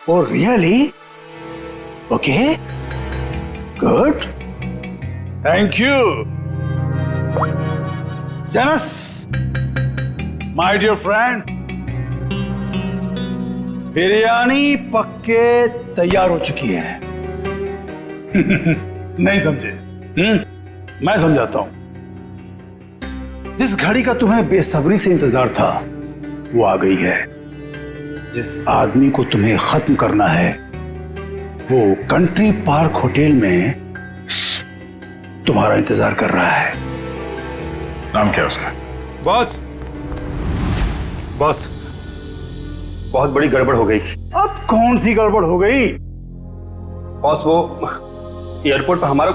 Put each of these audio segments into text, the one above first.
Oh, really? Okay. Good. Thank you. Janus, my dear friend, biryani पक के तैयार हो चुकी है। नहीं समझे? मैं समझाता हूं। जिस घड़ी का तुम्हें बेसब्री से इंतजार था, वो आ गई है। जिस आदमी को तुम्हें खत्म करना है, वो कंट्री पार्क होटल में तुम्हारा इंतजार कर रहा है। नाम क्या है उसका? बॉस, बॉस, बहुत बड़ी गड़बड़ हो गई। अब कौन सी गड़बड़ हो गई? बॉस, वो एयरपोर्ट पर हमारा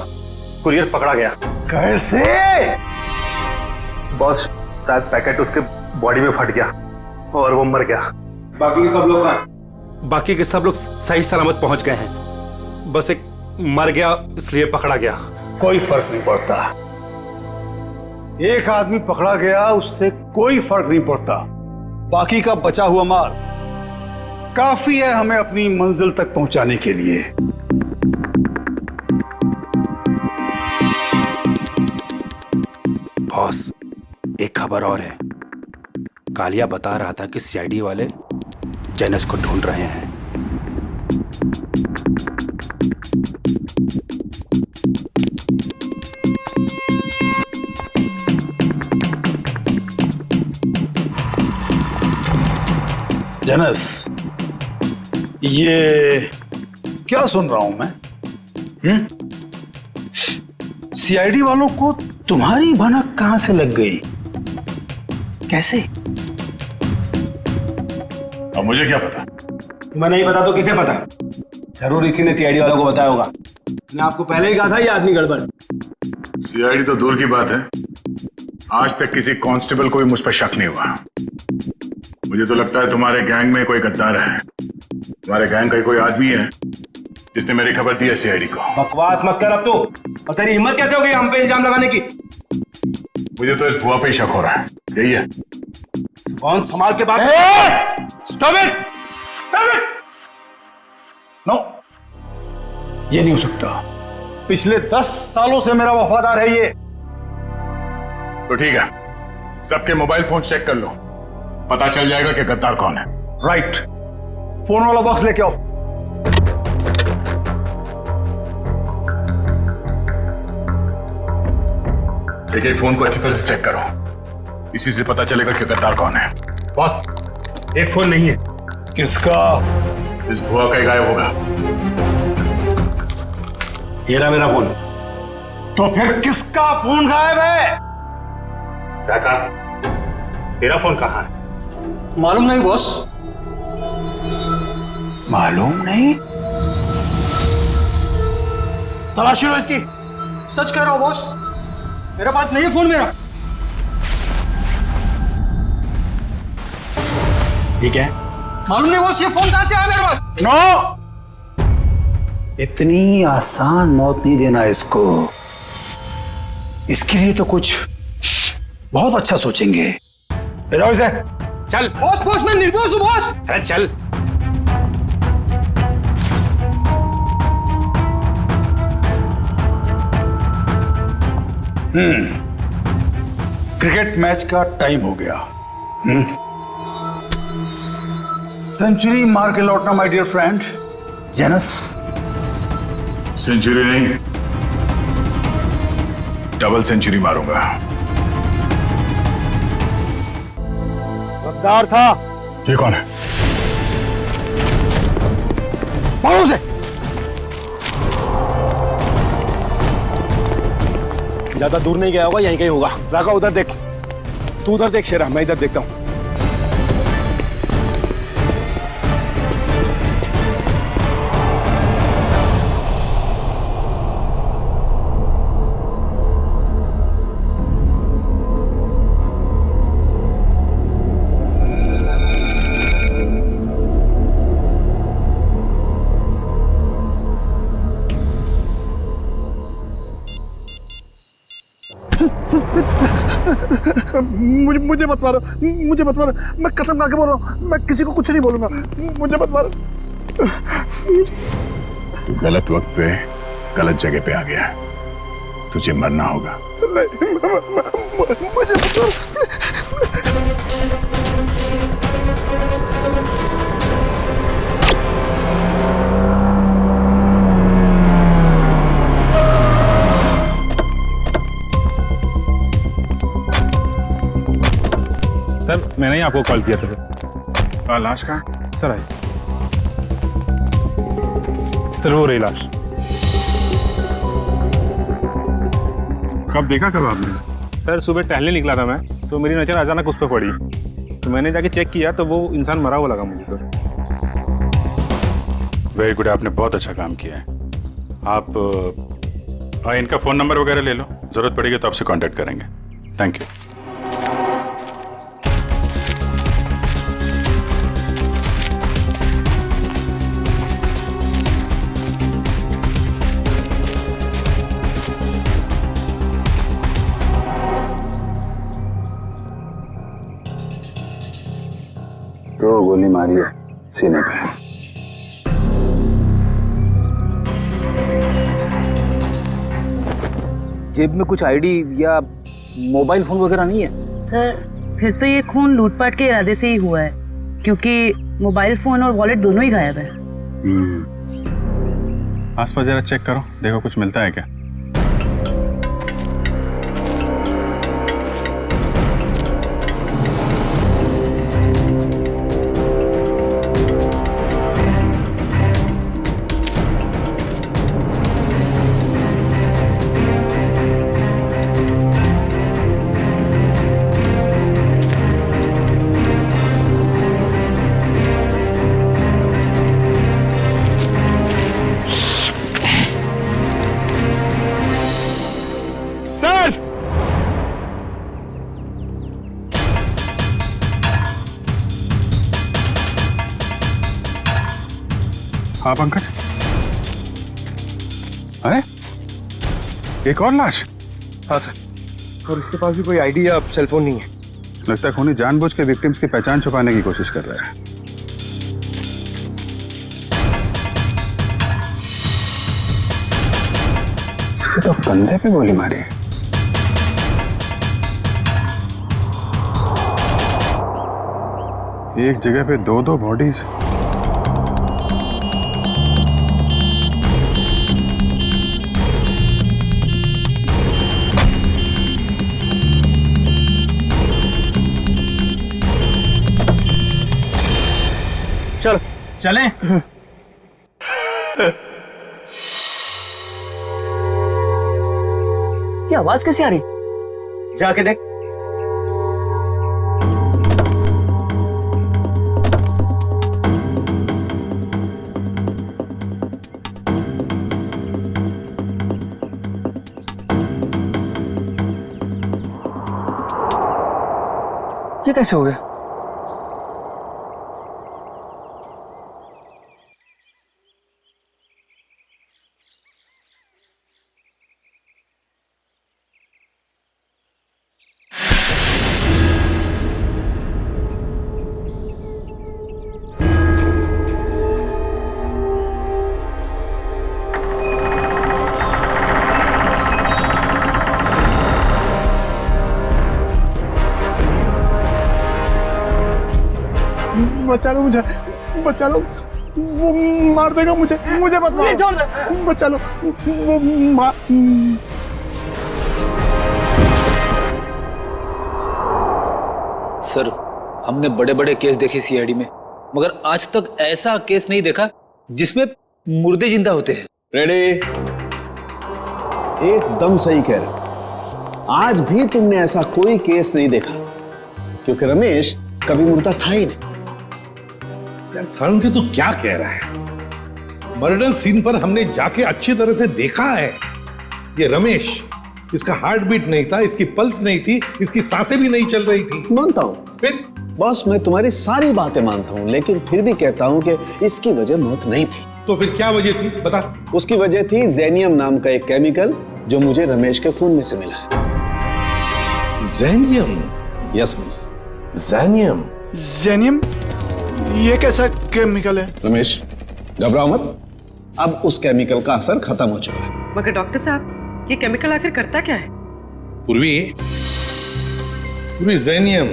कुरियर पकड़ा गया। कैसे? बॉस, शायद पैकेट उसके बॉडी में फट गया और वो मर गया। बाकी के सब लोग सही सलामत पहुंच गए हैं। बस एक मर गया, इसलिए पकड़ा गया। कोई फर्क नहीं पड़ता। एक आदमी पकड़ा गया, उससे कोई फर्क नहीं पड़ता। बाकी का बचा हुआ माल काफी है हमें अपनी मंजिल तक पहुंचाने के लिए। बॉस, एक खबर और है। कालिया बता रहा था कि सीआईडी वाले जेनस को ढूंढ रहे हैं। जेनस, ये क्या सुन रहा हूं मैं? सीआईडी वालों को तुम्हारी भनक कहां से लग गई? कैसे? अब मुझे क्या पता? तुम्हें नहीं पता तो किसे पता? जरूर इसी ने सीआईडी वालों को बताया होगा। मैंने आपको पहले ही कहा था ये आदमी गड़बड़। सीआईडी तो दूर की बात है, आज तक किसी कांस्टेबल को भी मुझ पर शक नहीं हुआ। मुझे तो लगता है तुम्हारे गैंग में कोई गद्दार है। तुम्हारे गैंग का कोई आदमी है जिसने मेरी खबर दी है सीआईडी को। बकवास मत कर अब तो। और तेरी हिम्मत कैसे हो गई हम पे इल्जाम लगाने की? मुझे तो इस भुआ पे ही शक हो रहा है। यही है। कौन संभाल के बात? Stop it! Stop it! No, ये नहीं हो सकता। पिछले 10 सालों से मेरा वफादार है ये। तो ठीक है, सबके मोबाइल फोन चेक कर लो, पता चल जाएगा कि गद्दार कौन है। राइट। फोन वाला बॉक्स लेके आओ। एक फोन को अच्छी तरह से चेक करो, इसी से पता चलेगा कि गद्दार कौन है। बॉस, एक फोन नहीं है। किसका? इस भुआ का ही गायब होगा। ये रहा मेरा फोन। तो फिर किसका फोन गायब है? क्या कहा? तेरा फोन कहाँ है? मालूम नहीं बॉस। मालूम नहीं? तलाशी लो इसकी। सच कह रहा हूं बॉस, मेरे पास नहीं है फोन मेरा। ठीक है, मालूम नहीं बॉस ये फोन कहां से आया मेरे पास। नो! इतनी आसान मौत नहीं देना इसको। इसके लिए तो कुछ बहुत अच्छा सोचेंगे। ले जाओ इसे। चल बॉस, बॉस मैं निर्दोष हूं बॉस। अरे चल। क्रिकेट मैच का टाइम हो गया। सेंचुरी मार के लौटना माय डियर फ्रेंड जेनस। सेंचुरी नहीं, डबल सेंचुरी मारूंगा। गद्दार था। ये कौन है? मारो उसे। ज्यादा दूर नहीं गया होगा, यहीं कहीं होगा। राका उधर देख, तू उधर देख शेरा, मैं इधर देखता हूं। मुझे मत मारो, मुझे मत मारो। मैं कसम खा के बोल रहा हूँ, मैं किसी को कुछ नहीं बोलूंगा। मुझे मत मारो। तू गलत वक्त पे गलत जगह पे आ गया है। तुझे मरना होगा। मुझे सर मैंने ही आपको कॉल किया था। लाश का सर आइए। सर वो रही लाश। कब देखा कब आपने? सर सुबह टहलने निकला था मैं, तो मेरी नज़र अचानक उस पर पड़ी, तो मैंने जाके चेक किया तो वो इंसान मरा हुआ लगा मुझे सर। वेरी गुड, आपने बहुत अच्छा काम किया है। आप इनका फ़ोन नंबर वगैरह ले लो, ज़रूरत पड़ेगी तो आपसे कांटेक्ट करेंगे। Thank you. तो गोली मारी है सीने पे। जेब में कुछ आईडी या मोबाइल फोन वगैरह नहीं है? सर फिर तो ये खून लूटपाट के इरादे से ही हुआ है, क्योंकि मोबाइल फोन और वॉलेट दोनों ही गायब है। आसपास जरा चेक करो, देखो कुछ मिलता है क्या। हाँ पंकज, अरे एक और लाश। हाँ सर, और इसके पास भी कोई आईडी या सेलफोन नहीं है। लगता है खूनी जानबूझ के विक्टिम्स की पहचान छुपाने की कोशिश कर रहा है। इसके तो कंधे पे गोली मारी है। एक जगह पे दो बॉडीज। चलो चले। ये आवाज कैसे आ रही? जाके देख। ये कैसे हो गया? बचा लो मुझे, बचा लो, वो मार देगा मुझे, मुझे मत मारो, बचा लो, वो मार। सर हमने बड़े बड़े केस देखे सीआईडी में, मगर आज तक ऐसा केस नहीं देखा जिसमें मुर्दे जिंदा होते हैं। रेडी? एकदम सही कह रहे। आज भी तुमने ऐसा कोई केस नहीं देखा, क्योंकि रमेश कभी मुर्दा था ही नहीं। यार सरण के तू क्या कह रहा है? मर्डर सीन पर हमने जाके अच्छी तरह से देखा है। ये रमेश, इसका हार्ट बीट नहीं था, इसकी पल्स नहीं थी, इसकी सांसें भी नहीं चल रही थी। मानता हूं फिर बॉस, मैं तुम्हारी सारी बातें मानता हूं, लेकिन फिर भी कहता हूं कि इसकी वजह मौत नहीं थी। तो फिर क्या वजह थी बता। उसकी वजह थी जेनियम नाम का एक केमिकल जो मुझे रमेश के खून में से मिला है। जेनियम? Yes boss. जेनियम? जेनियम? ये कैसा केमिकल है? रमेश, घबराओ मत, अब उस केमिकल का असर खत्म हो चुका है। मगर डॉक्टर साहब, ये केमिकल आखिर करता क्या है? पूर्वी जेनियम,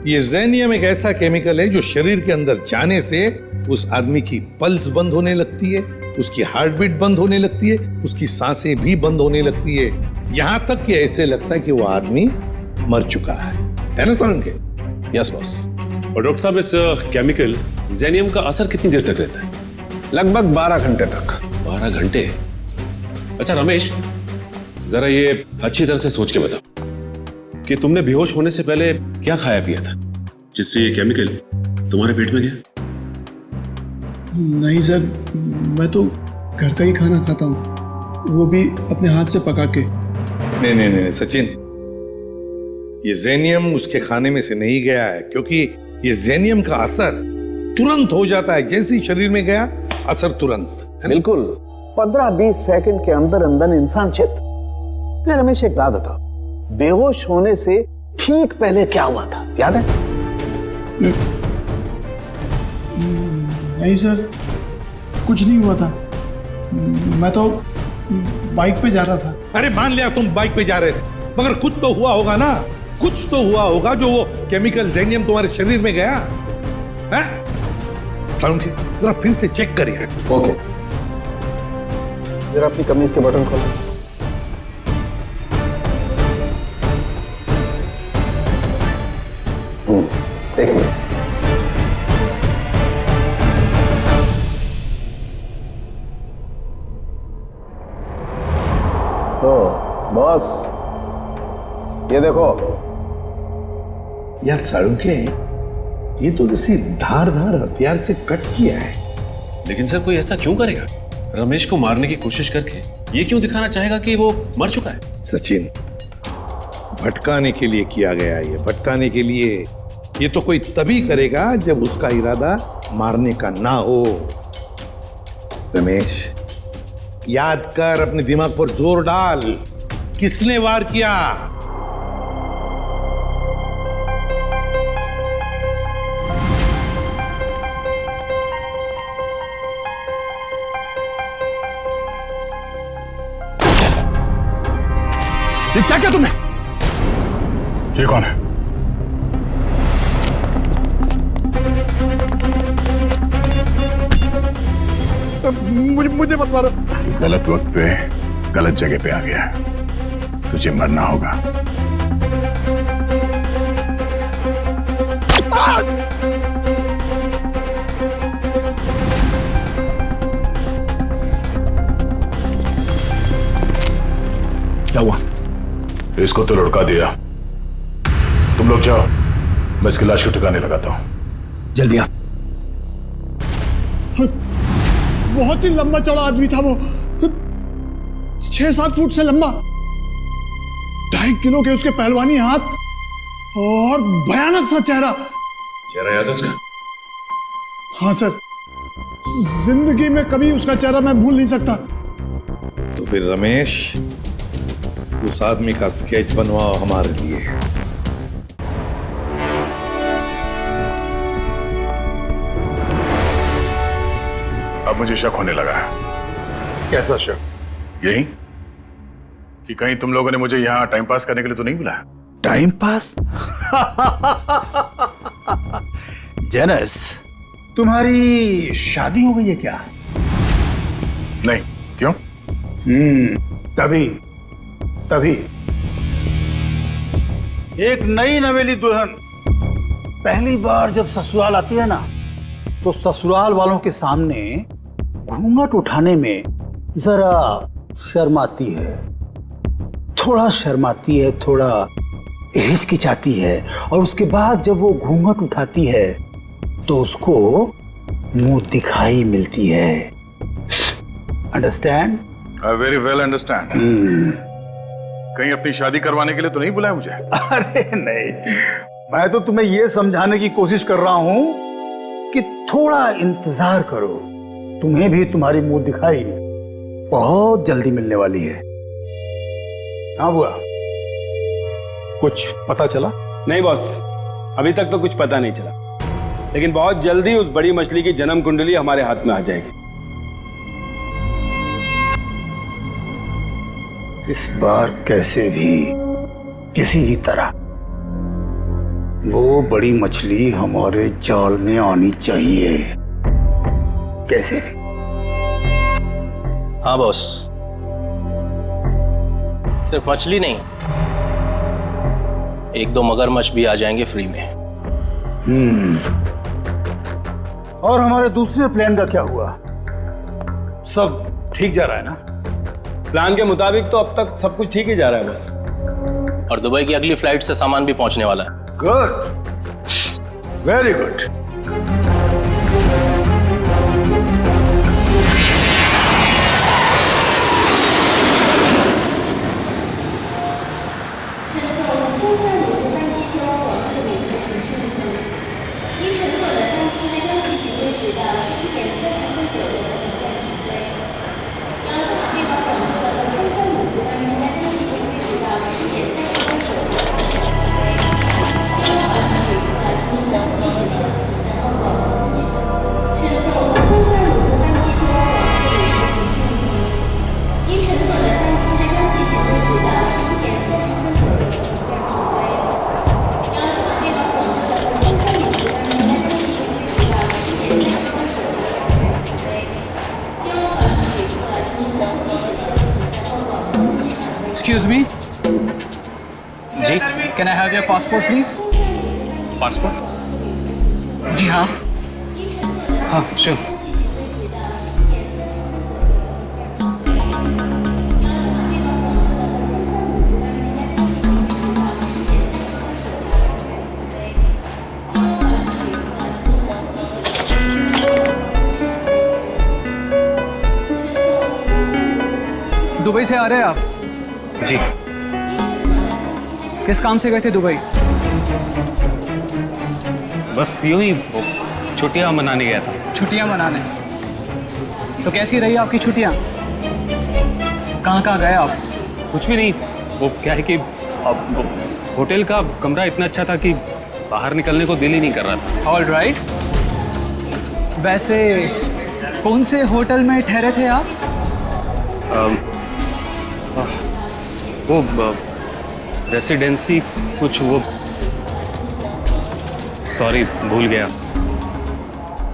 ये जेनियम एक ऐसा केमिकल है जो शरीर के अंदर जाने से उस आदमी की पल्स बंद होने लगती है, उसकी हार्ट बीट बंद होने लगती है, उसकी सांसें भी बंद होने लगती है, यहां तक कि ऐसे लगता है कि वो आदमी मर चुका है ना तरुण के? Yes boss. और डॉक्टर साहब, इस केमिकल जेनियम का असर कितनी देर तक रहता है? लगभग 12 घंटे तक। 12 घंटे? अच्छा रमेश, जरा ये अच्छी तरह से सोच के बताओ कि तुमने बेहोश होने से पहले क्या खाया पिया था जिससे ये केमिकल तुम्हारे पेट में गया? नहीं सर, मैं तो घर का ही खाना खाता हूँ, वो भी अपने हाथ से पका के। नहीं सचिन, ये जेनियम उसके खाने में से नहीं गया है, क्योंकि ये जेनियम का असर तुरंत हो जाता है, जैसे ही शरीर में गया असर तुरंत। बिल्कुल 15-20 सेकंड के अंदर अंदर इंसान चित। रमेश एक बात बताओ, बेहोश होने से ठीक पहले क्या हुआ था, याद है? नहीं सर, कुछ नहीं हुआ था, मैं तो बाइक पे जा रहा था। अरे मान लिया तुम बाइक पे जा रहे थे, मगर कुछ तो हुआ होगा ना, कुछ तो हुआ होगा जो वो केमिकल जेनियम तुम्हारे शरीर में गया है? साउंड के जरा फिर से चेक करिए। ओके, जरा अपनी कमीज के बटन खोलो। एक मिनट। तो बॉस, ये देखो। यार साळुंके, ये तो किसी धारदार हथियार से कट किया है। लेकिन सर, कोई ऐसा क्यों करेगा? रमेश को मारने की कोशिश करके ये क्यों दिखाना चाहेगा कि वो मर चुका है? सचिन, भटकाने के लिए किया गया है, ये भटकाने के लिए। ये तो कोई तभी करेगा जब उसका इरादा मारने का ना हो। रमेश, याद कर, अपने दिमाग पर जोर डाल, किसने वार किया? ये क्या किया तुमने? ये कौन है? मुझे मत मारो। गलत वक्त पे गलत जगह पे आ गया, तुझे मरना होगा। क्या हुआ? इसको तो लुढ़का दिया। तुम लोग जाओ, मैं इसकी लाश को ठिकाने लगाता हूं। जल्दी आ। बहुत ही लंबा चौड़ा आदमी था वो, 6-7 फुट से लंबा, 2.5 किलो के उसके पहलवानी हाथ और भयानक सा चेहरा। चेहरा याद है उसका? हाँ सर, जिंदगी में कभी उसका चेहरा मैं भूल नहीं सकता। तो फिर रमेश, उस आदमी का स्केच बनवाओ हमारे लिए। अब मुझे शक होने लगा है। कैसा शक? यही कि कहीं तुम लोगों ने मुझे यहाँ टाइम पास करने के लिए तो नहीं बुलाया? Time pass? जेनस, तुम्हारी शादी हो गई है क्या? नहीं, क्यों? तभी एक नई नवेली दुल्हन पहली बार जब ससुराल आती है ना, तो ससुराल वालों के सामने घूंघट उठाने में जरा शर्माती है, थोड़ा शर्माती है, थोड़ा हिचकिचाती है, और उसके बाद जब वो घूंघट उठाती है तो उसको मुंह दिखाई मिलती है। Understand? I very well understand. कहीं अपनी शादी करवाने के लिए तो नहीं बुलाया मुझे? अरे नहीं, मैं तो तुम्हें यह समझाने की कोशिश कर रहा हूं कि थोड़ा इंतजार करो, तुम्हें भी तुम्हारी मुंह दिखाई बहुत जल्दी मिलने वाली है। हाँ बुआ, कुछ पता चला? नहीं बॉस, अभी तक तो कुछ पता नहीं चला। लेकिन बहुत जल्दी उस बड़ी मछली की जन्म कुंडली हमारे हाथ में आ जाएगी। इस बार कैसे भी, किसी भी तरह वो बड़ी मछली हमारे जाल में आनी चाहिए, कैसे भी। हाँ बॉस, सिर्फ मछली नहीं, 1-2 मगरमच्छ भी आ जाएंगे फ्री में। और हमारे दूसरे प्लान का क्या हुआ? सब ठीक जा रहा है ना? प्लान के मुताबिक तो अब तक सब कुछ ठीक ही जा रहा है बस। और दुबई की अगली फ्लाइट से सामान भी पहुंचने वाला है। Good, very good. Excuse me. जी, can I have your passport, please? Passport? जी हाँ। हाँ, sure. दुबई से आ रहे हैं आप? जी। किस काम से गए थे दुबई? बस यूं ही छुट्टियां मनाने गया था। छुट्टियां मनाने? तो कैसी रही आपकी छुट्टियां? कहाँ कहाँ गए आप? कुछ भी नहीं, वो क्या है कि होटल का कमरा इतना अच्छा था कि बाहर निकलने को दिल ही नहीं कर रहा था। All right. वैसे कौन से होटल में ठहरे थे आप? वो रेसिडेंसी कुछ, वो सॉरी भूल गया।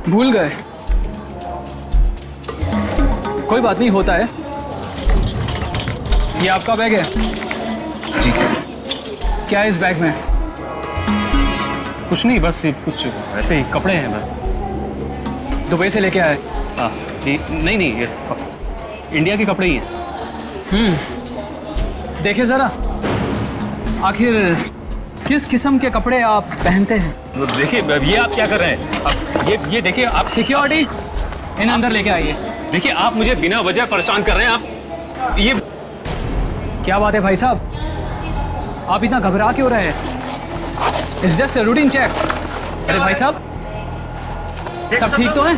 भूल गए? कोई बात नहीं, होता है। ये आपका बैग है? जी। क्या है इस बैग में? कुछ नहीं, बस ये कुछ ऐसे ही कपड़े हैं बस। दुबई से लेके आए? हाँ जी। नहीं नहीं, ये इंडिया के कपड़े ही हैं। देखिए जरा, आखिर किस किस्म के कपड़े आप पहनते हैं? देखिए, ये आप क्या कर रहे हैं? अब ये देखिए आप। सिक्योरिटी, इन अंदर लेके आइए। देखिए, आप मुझे बिना वजह परेशान कर रहे हैं। आप ये क्या बात है भाई साहब, आप इतना घबरा क्यों रहे हैं? It's just a routine check. अरे भाई साहब, सब ठीक तो है?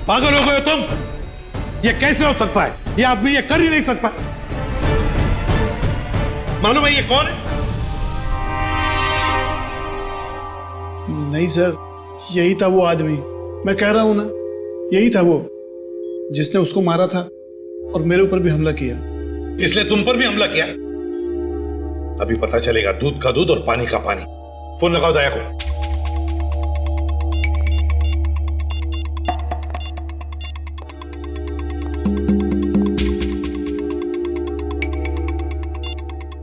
पागल हो गए हो तुम? ये कैसे हो सकता है? ये आदमी ये कर ही नहीं सकता। मालूम है ये कौन है? नहीं सर, यही था वो आदमी। मैं कह रहा हूं ना, यही था वो जिसने उसको मारा था और मेरे ऊपर भी हमला किया। इसलिए तुम पर भी हमला किया? अभी पता चलेगा दूध का दूध और पानी का पानी। फोन लगाओ दया को।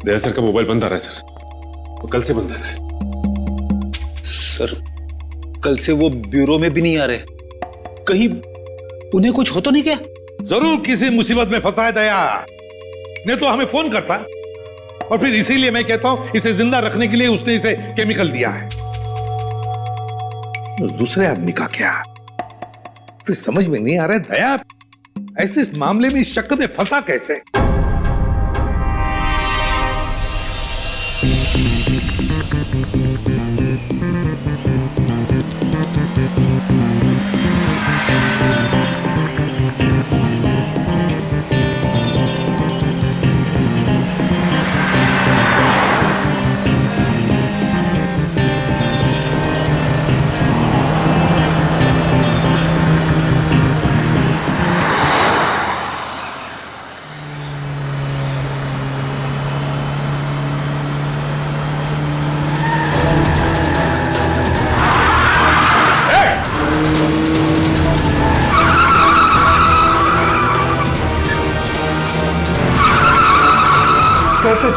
दया सर का मोबाइल बंद आ रहा है सर, वो कल से बंद आ रहा है। सर, कल से वो ब्यूरो में भी नहीं आ रहे। कहीं उन्हें कुछ हो तो नहीं क्या? जरूर किसी मुसीबत में फंसा है दया, नहीं तो हमें फोन करता। और फिर इसीलिए मैं कहता हूं इसे जिंदा रखने के लिए उसने इसे केमिकल दिया है। उस दूसरे आदमी का क्या? फिर समझ में नहीं आ रहा है दया, ऐसे इस मामले में इस चक्कर में फंसा कैसे?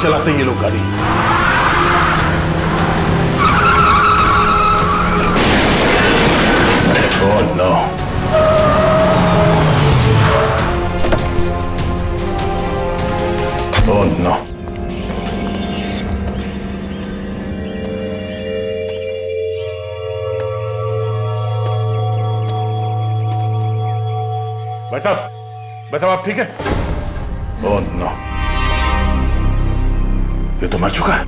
चलाते हैं ये लोग गाड़ी? Oh no. Oh no. भाई साहब आप ठीक है? ओह नो, ये तो मर चुका है।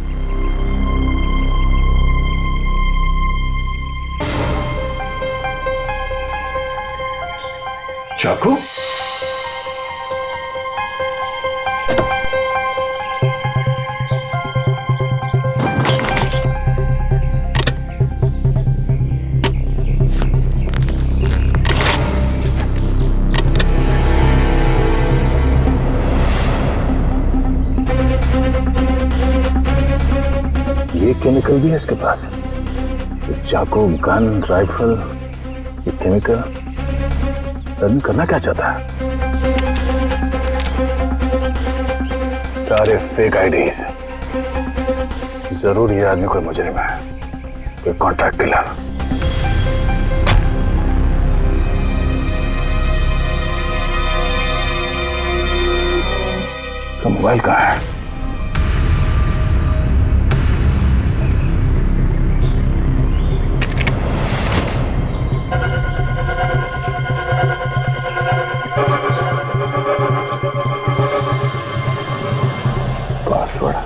चाकू? ये केमिकल भी है इसके पास। ये चाकू, गन, राइफल, ये केमिकल टर्न करना क्या चाहता है? सारे फेक आईडीज। जरूर ये आदमी कोई मुजरिम है, कोई कॉन्ट्रैक्ट किलर। इसका मोबाइल कहाँ है? Password,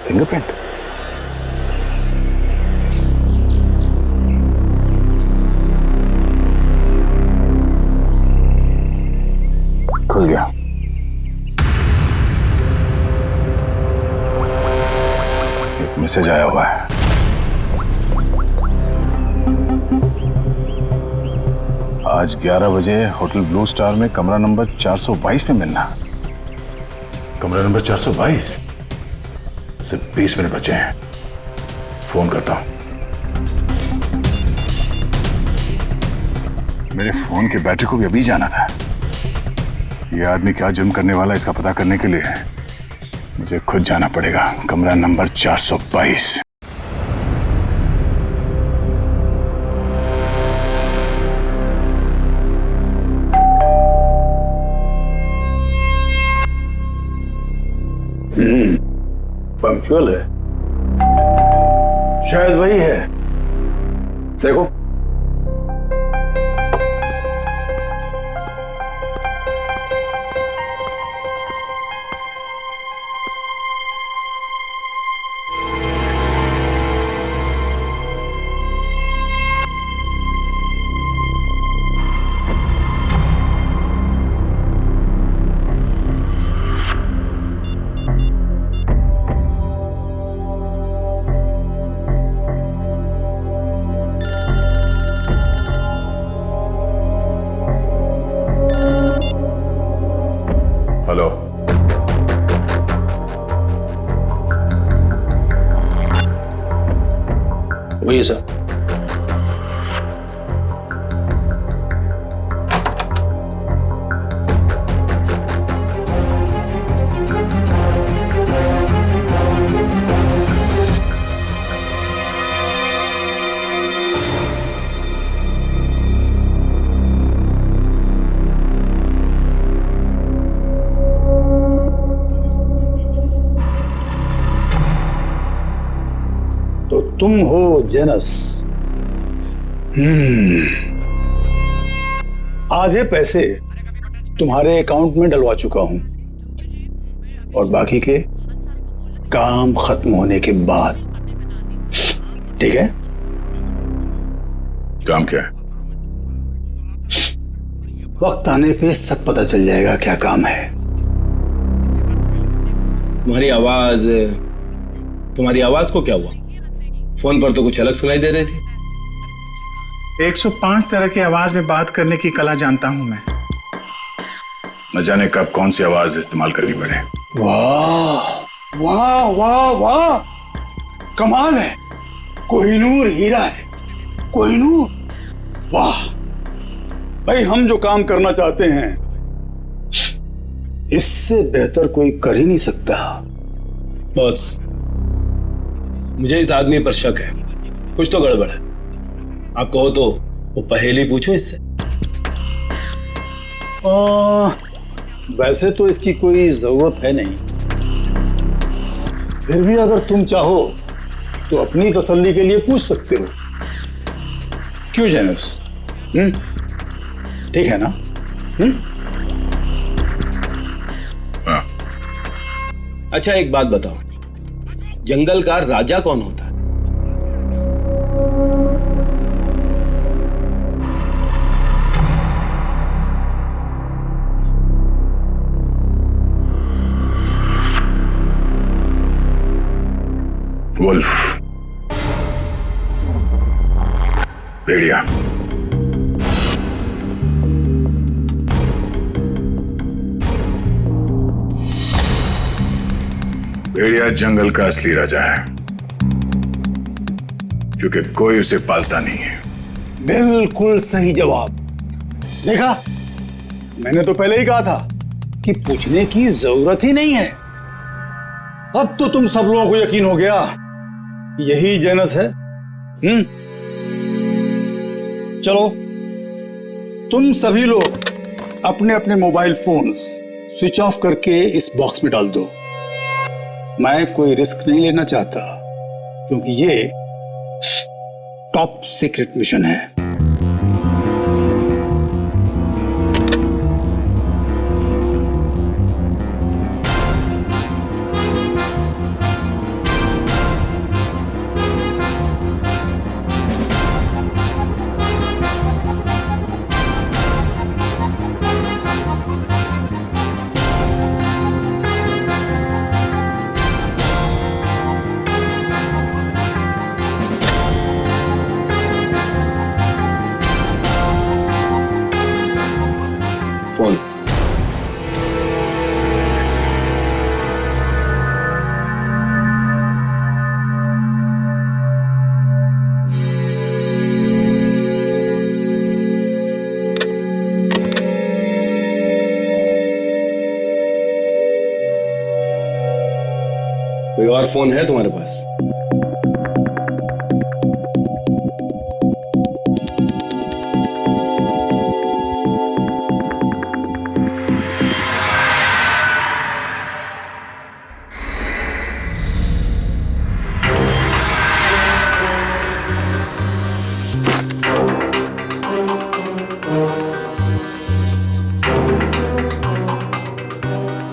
fingerprint. खुल गया। एक मैसेज आया हुआ है। आज 11 बजे होटल ब्लू स्टार में कमरा नंबर 422 में मिलना। कमरा नंबर 422? सिर्फ 20 मिनट बचे हैं, फोन करता हूं। मेरे फोन की बैटरी को भी अभी जाना था। ये आदमी क्या जुर्म करने वाला इसका पता करने के लिए मुझे खुद जाना पड़ेगा। कमरा नंबर 422। पंक्चुअल है, शायद वही है। देखो, हेलो, वही सर। तुम हो जेनस। आधे पैसे तुम्हारे अकाउंट में डलवा चुका हूं और बाकी के काम खत्म होने के बाद। ठीक है? काम क्या है? वक्त आने पे सब पता चल जाएगा क्या काम है। तुम्हारी आवाज को क्या हुआ? फोन पर तो कुछ अलग सुनाई दे रही थी। 105 तरह की आवाज में बात करने की कला जानता हूं मैं। न जाने कब कौन सी आवाज इस्तेमाल करनी पड़े। वाह वाह वाह वाह, कमाल है। कोहिनूर हीरा है, कोहिनूर। वाह भाई, हम जो काम करना चाहते हैं इससे बेहतर कोई कर ही नहीं सकता। बॉस, मुझे इस आदमी पर शक है, कुछ तो गड़बड़ है। आप कहो तो वो पहेली पूछो इससे। वैसे तो इसकी कोई जरूरत है नहीं, फिर भी अगर तुम चाहो तो अपनी तसल्ली के लिए पूछ सकते हो। क्यों जेनस? ठीक है ना? हाँ। अच्छा एक बात बताओ, जंगल का राजा कौन होता है? वुल्फ, भेड़िया। भेड़िया जंगल का असली राजा है, क्योंकि कोई उसे पालता नहीं है। बिल्कुल सही जवाब। देखा, मैंने तो पहले ही कहा था कि पूछने की जरूरत ही नहीं है। अब तो तुम सब लोगों को यकीन हो गया, यही जेनस है। चलो, तुम सभी लोग अपने अपने मोबाइल फोन्स स्विच ऑफ करके इस बॉक्स में डाल दो। मैं कोई रिस्क नहीं लेना चाहता, क्योंकि ये टॉप सीक्रेट मिशन है। फोन। कोई और फोन है तुम्हारे पास?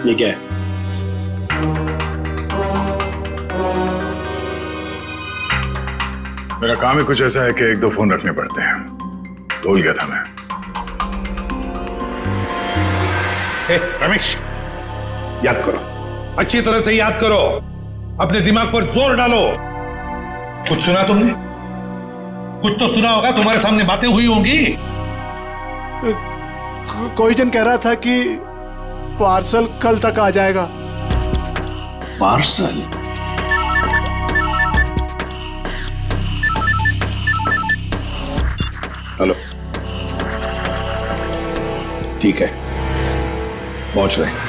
ये क्या है? मेरा काम ही कुछ ऐसा है कि एक दो फोन रखने पड़ते हैं। भूल गया था मैं। रमेश, याद करो, अच्छी तरह से याद करो, अपने दिमाग पर जोर डालो। कुछ सुना तुमने? कुछ तो सुना होगा, तुम्हारे सामने बातें हुई होंगी। कोई जन कह रहा था कि पार्सल कल तक आ जाएगा। पार्सल? हेलो, ठीक है, पहुंच रहे हैं।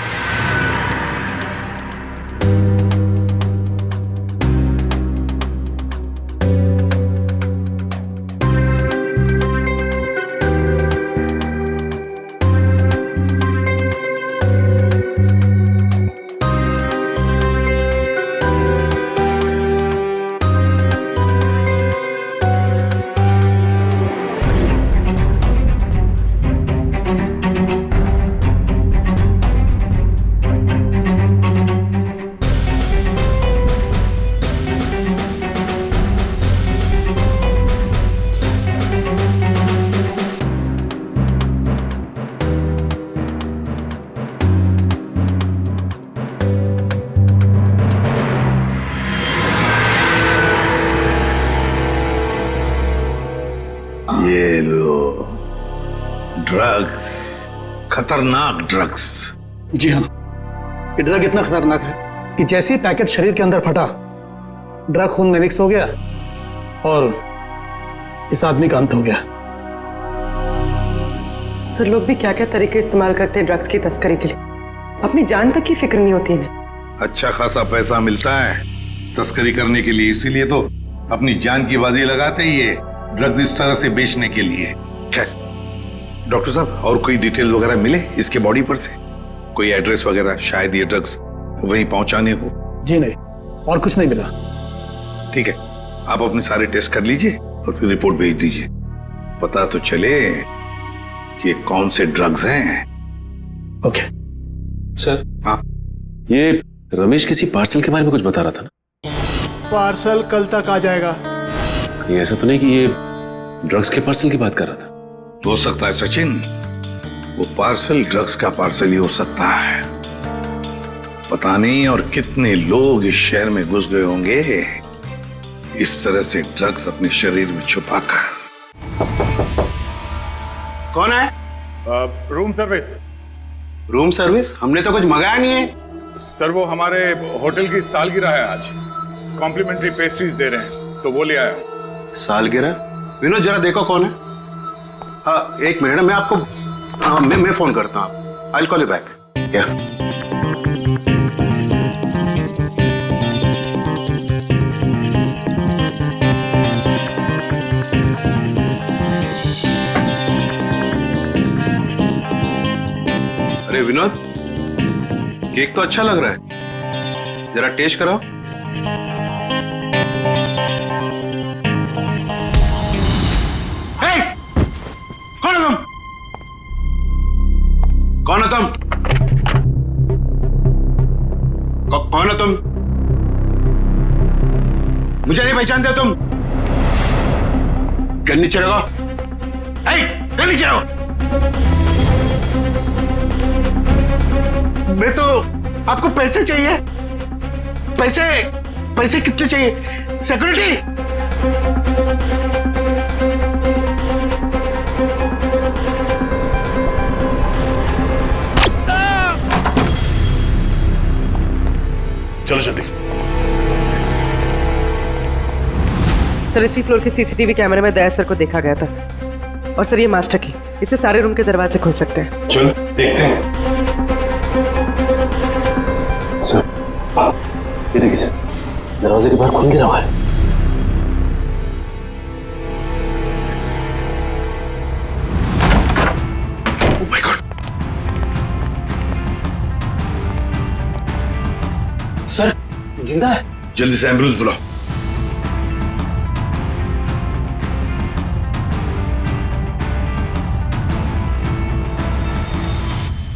ये लो ड्रग्स, खतरनाक ड्रग्स। जी हाँ, ये ड्रग इतना खतरनाक है कि जैसे ही पैकेट शरीर के अंदर फटा, ड्रग खून में मिक्स हो गया और इस आदमी का अंत हो गया। सर, लोग भी क्या क्या तरीके इस्तेमाल करते हैं ड्रग्स की तस्करी के लिए। अपनी जान तक की फिक्र नहीं होती इन्हें। अच्छा खासा पैसा मिलता है तस्करी करने के लिए, इसीलिए तो अपनी जान की बाजी लगाते ही ये ड्रग्स इस तरह से बेचने के लिए। खैर डॉक्टर साहब, और कोई डिटेल वगैरह मिले इसके बॉडी पर से? कोई एड्रेस वगैरह, शायद ये ड्रग्स वहीं पहुंचाने हो? जी नहीं, और कुछ नहीं मिला। ठीक है, आप अपने सारे टेस्ट कर लीजिए और फिर रिपोर्ट भेज दीजिए, पता तो चले कि ये कौन से ड्रग्स हैं। Okay sir. हाँ, ये रमेश किसी पार्सल के बारे में कुछ बता रहा था ना? पार्सल कल तक आ जाएगा। कहीं ऐसा तो नहीं कि ये ड्रग्स के पार्सल की बात कर रहा था? हो सकता है सचिन, वो पार्सल ड्रग्स का पार्सल ही हो सकता है। पता नहीं और कितने लोग इस शहर में घुस गए होंगे इस तरह से ड्रग्स अपने शरीर में छुपाकर। कौन है? Room service. Room service? हमने तो कुछ मंगाया नहीं है। सर वो हमारे होटल की सालगिरह है आज, कॉम्प्लीमेंट्री पेस्ट्रीज दे रहे हैं तो वो ले आया हूं। सालगिरह? विनोद जरा देखो कौन है। हाँ एक मिनट, मैं आपको मैं फोन करता हूँ। I will call you back. क्या? अरे विनोद, केक तो अच्छा लग रहा है, जरा टेस्ट कराओ। कौन है तुम? कौन है तुम? कौन हो तुम? मुझे नहीं पहचानते तुम? घर नीचे रखो। घर नीचे रखो। मैं तो, आपको पैसे चाहिए? पैसे? पैसे कितने चाहिए? सिक्योरिटी? चलो जल्दी। सर इसी फ्लोर के सीसीटीवी कैमरे में दया सर को देखा गया था, और सर ये मास्टर की, इससे सारे रूम के दरवाजे खुल सकते हैं। चलो देखते हैं। सर ये देखिए सर, दरवाजे के बाहर खून गिरा हुआ है। Oh my God! सर जिंदा है। जल्दी से एम्बुलेंस बुलाओ।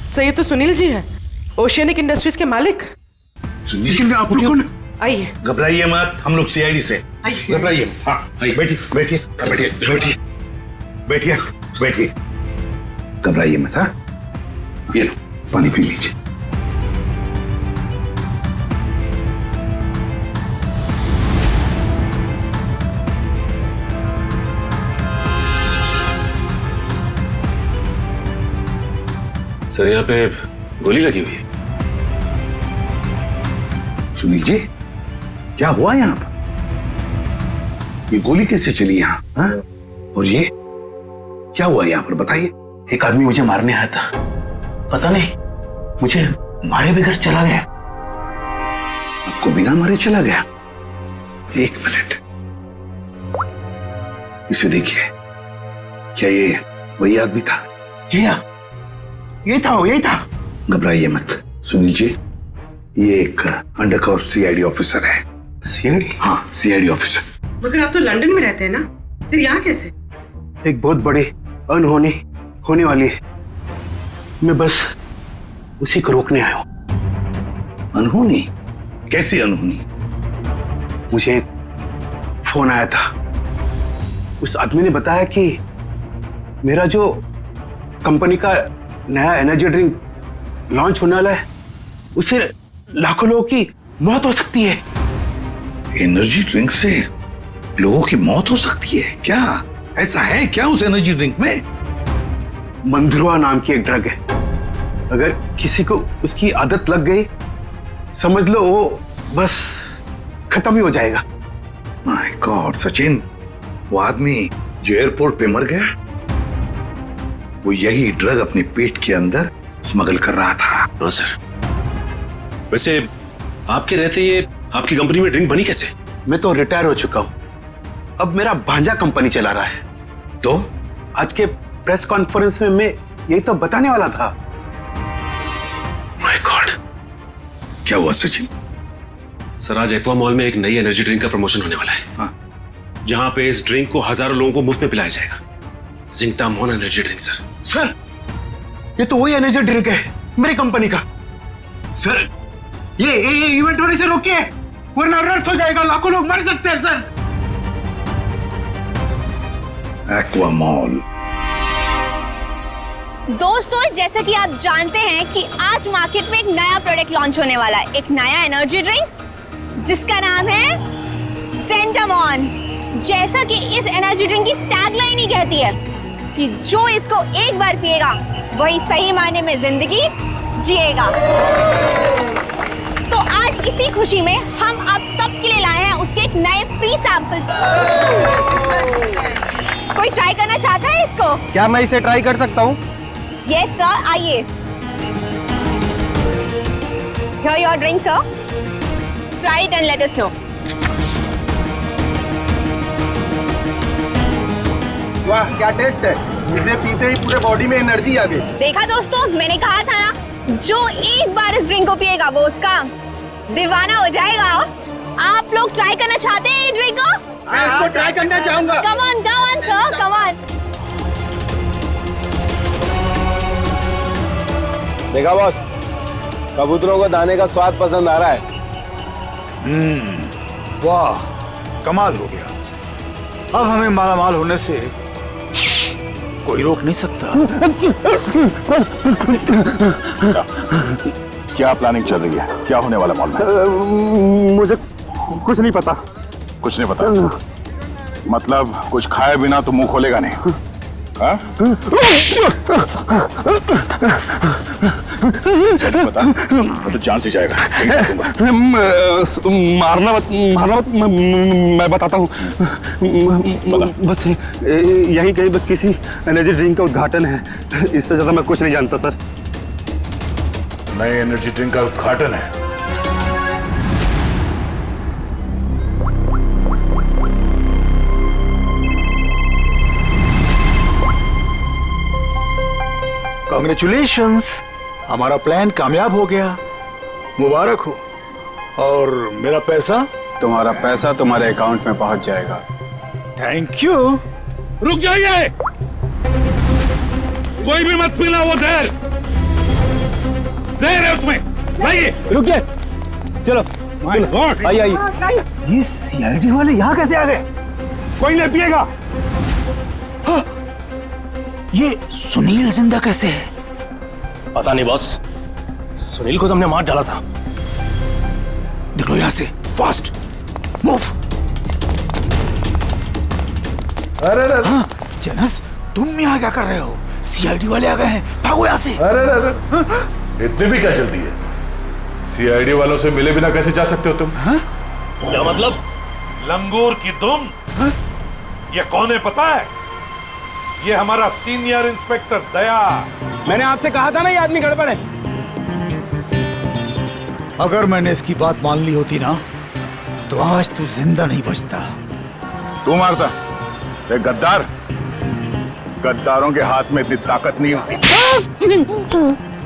सर ये तो सुनील जी है, ओशियनिक इंडस्ट्रीज के मालिक। सुनील, आप लोग कौन? आइए। घबराइए मत, हम लोग सीआईडी से। घबराइए मत। हाँ बैठिए बैठिए बैठिए बैठिए बैठिए बैठिए, घबराइए मत। हाँ ये लो पानी पी लीजिए। सर यहाँ पे गोली लगी हुई है। सुनील जी, क्या हुआ यहाँ पर? ये गोली कैसे चली यहाँ? हाँ? और ये क्या हुआ यहाँ पर, बताइए। एक आदमी मुझे मारने आया था, पता नहीं मुझे मारे बगैर चला गया। आपको बिना मारे चला गया? एक मिनट, इसे देखिए, क्या ये वही आदमी था? जी हाँ, यही था। घबराइए मत सुनील जी, ये एक अंडरकवर सीआईडी ऑफिसर है। सीआईडी? हाँ सीआईडी ऑफिसर। मगर आप तो लंदन में रहते हैं ना, फिर यहाँ कैसे? एक बहुत बड़ी अनहोनी होने वाली है, मैं बस उसी को रोकने आया हूं। अनहोनी? कैसी अनहोनी? मुझे एक फोन आया था, उस आदमी ने बताया कि मेरा जो कंपनी का नया एनर्जी ड्रिंक लॉन्च होने वाला है, उससे लाखों लोगों की मौत हो सकती है। एनर्जी ड्रिंक से लोगों की मौत हो सकती है? क्या ऐसा है क्या उस एनर्जी ड्रिंक में? मंधुआ नाम की एक ड्रग है, अगर किसी को उसकी आदत लग गई, समझ लो वो बस खत्म ही हो जाएगा। माय गॉड सचिन, वो आदमी जो एयरपोर्ट पे मर गया, वो यही ड्रग अपने पेट के अंदर स्मगल कर रहा था। हाँ सर, वैसे आपके रहते ये आपकी कंपनी में ड्रिंक बनी कैसे? मैं तो रिटायर हो चुका हूं, अब मेरा भांजा कंपनी चला रहा है। तो आज के प्रेस कॉन्फ्रेंस में मैं यही तो बताने वाला था। माय गॉड, क्या हुआ सचिन? सर, आज एक्वा मॉल में एक नई एनर्जी ड्रिंक का प्रमोशन होने वाला है। हाँ। जहां पे इस ड्रिंक को हजारों लोगों को मुफ्त में पिलाया जाएगा। जिंकटामोन एनर्जी ड्रिंक सर। सर, ये तो वही एनर्जी ड्रिंक है मेरी कंपनी का। सर, ये इवेंट होने से रोकिए, वरना अनर्थ हो जाएगा, लाखों लोग मर सकते हैं सर। Aqua mall. दोस्तों, जैसा कि आप जानते हैं कि आज मार्केट में एक नया प्रोडक्ट लॉन्च होने वाला है, एक नया एनर्जी ड्रिंक जिसका नाम है ज़ेंटामॉन। जैसा कि इस एनर्जी ड्रिंक की टैगलाइन ही कहती है कि जो इसको एक बार पिएगा वही सही मायने में जिंदगी जिएगा। तो आज इसी खुशी में हम आप सबके लिए लाए हैं उसके एक नए फ्री सैंपल। कोई ट्राई करना चाहता है इसको? क्या मैं इसे ट्राई कर सकता हूँ? यस सर, आइए। Here your drink, sir. Try it and let us know. वाह, क्या टेस्ट है! इसे पीते ही पूरे बॉडी में एनर्जी आ गई। देखा दोस्तों, मैंने कहा था ना, जो एक बार इस ड्रिंक को पिएगा वो उसका दीवाना हो जाएगा। आप लोग ट्राई करना चाहते हैं ये ड्रिंक को? मैं इसको ट्राई करना चाहूंगा। Come on sir, come on. देखा बॉस, कबूतरों को दाने का स्वाद पसंद आ रहा है। वाह, कमाल हो गया। अब हमें मालामाल होने से कोई रोक नहीं सकता। क्या प्लानिंग चल रही है? क्या होने वाला मॉल में? मुझे कुछ नहीं पता। कुछ नहीं पता? मतलब कुछ खाए बिना तो मुंह खोलेगा नहीं? हाँ? बता, तो जान से जाएगा। मारना मत, मैं बताता हूँ। बस यही कहीं किसी एनर्जी ड्रिंक का उद्घाटन है, इससे ज्यादा मैं कुछ नहीं जानता सर। नए एनर्जी ड्रिंक का उद्घाटन है? कांग्रेचुलेशंस, हमारा प्लान कामयाब हो गया। मुबारक हो। और मेरा पैसा? तुम्हारा पैसा तुम्हारे अकाउंट में पहुंच जाएगा। Thank you. रुक जाइए, कोई भी मत पीना वो जहर। जहर है उसमें। लाइए। रुकिए, चलो आइए। ये सीआईडी वाले यहाँ कैसे आ गए? कोई नहीं पिएगा। ये सुनील जिंदा कैसे है? पता नहीं बॉस, सुनील को तो हमने मार डाला था। निकलो यहाँ से, फास्ट मूव। अरे हाँ, जनस, तुम यहाँ क्या कर रहे हो? सीआईडी वाले आ गए हैं, भागो यहाँ से। अरे इतनी भी क्या जल्दी है? सीआईडी वालों से मिले बिना कैसे जा सकते हो तुम? क्या मतलब? लंगूर की दुम? ये कौन है पता है? ये हमारा सीनियर इंस्पेक्टर दया। मैंने आपसे कहा था ना ये आदमी गड़बड़ है। अगर मैंने इसकी बात मान ली होती ना, तो आज तू जिंदा नहीं बचता। तू मारता? एक गद्दार? गद्दारों के हाथ में इतनी ताकत नहीं होती।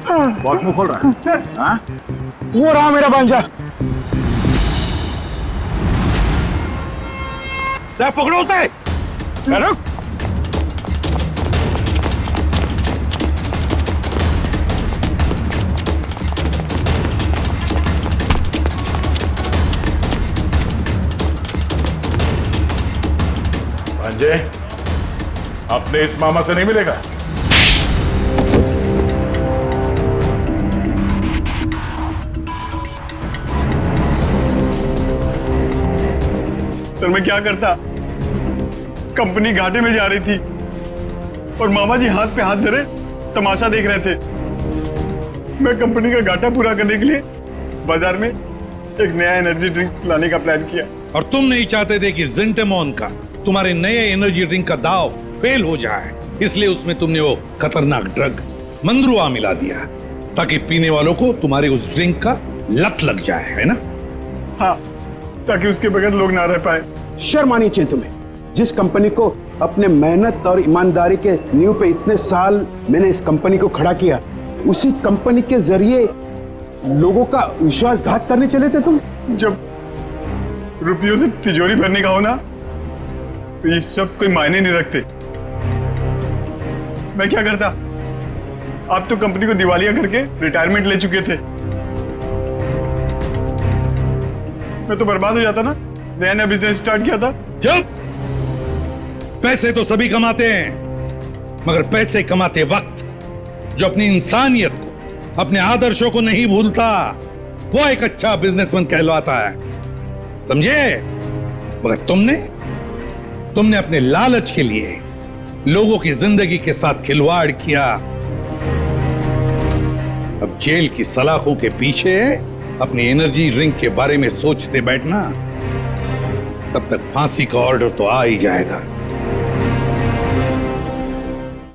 बहुत मुंह खोल रहा है। हाँ? वो रहा मेरा भांजा। पकड़ो उसे। रुक। भांजे, अपने इस मामा से नहीं मिलेगा। सर, मैं क्या करता? कंपनी घाटे में जा रही थी और मामा जी हाथ पे हाथ धरे तमाशा देख रहे थे। मैं कंपनी का घाटा पूरा करने के लिए बाजार में एक नया एनर्जी ड्रिंक लाने का प्लान किया। और तुम नहीं चाहते थे कि ज़ेंटामॉन का, तुम्हारे नए एनर्जी ड्रिंक का दाव फेल हो जाए, इसलिए उसमें तुमने वो खतरनाक ड्रग मंद्रुआ मिला दिया ताकि पीने वालों को तुम्हारे उस ड्रिंक का लत लग जाए, है ना? हाँ, ताकि उसके बगैर लोग ना रह पाए। शर्म आनी चाहिए तुम्हें। जिस कंपनी को अपने मेहनत और ईमानदारी के नींव पे इतने साल मैंने इस कंपनी को खड़ा किया, उसी कंपनी के जरिए लोगों का विश्वासघात करने चले थे तुम। जब रुपयों से तिजोरी भरने का हो ना, तो ये सब कोई मायने नहीं रखते। मैं क्या करता? आप तो कंपनी को दिवालिया करके रिटायरमेंट ले चुके थे। मैं तो बर्बाद हो जाता ना, नया नया बिजनेस स्टार्ट किया था। चुप! पैसे तो सभी कमाते हैं, मगर पैसे कमाते वक्त जो अपनी इंसानियत को, अपने आदर्शों को नहीं भूलता, वो एक अच्छा बिजनेसमैन कहलाता है, समझे? मगर तुमने अपने लालच के लिए लोगों की जिंदगी के साथ खिलवाड़ किया। अब जेल की सलाखों के पीछे अपनी एनर्जी ड्रिंक के बारे में सोचते बैठना, तब तक फांसी का ऑर्डर तो आ ही जाएगा।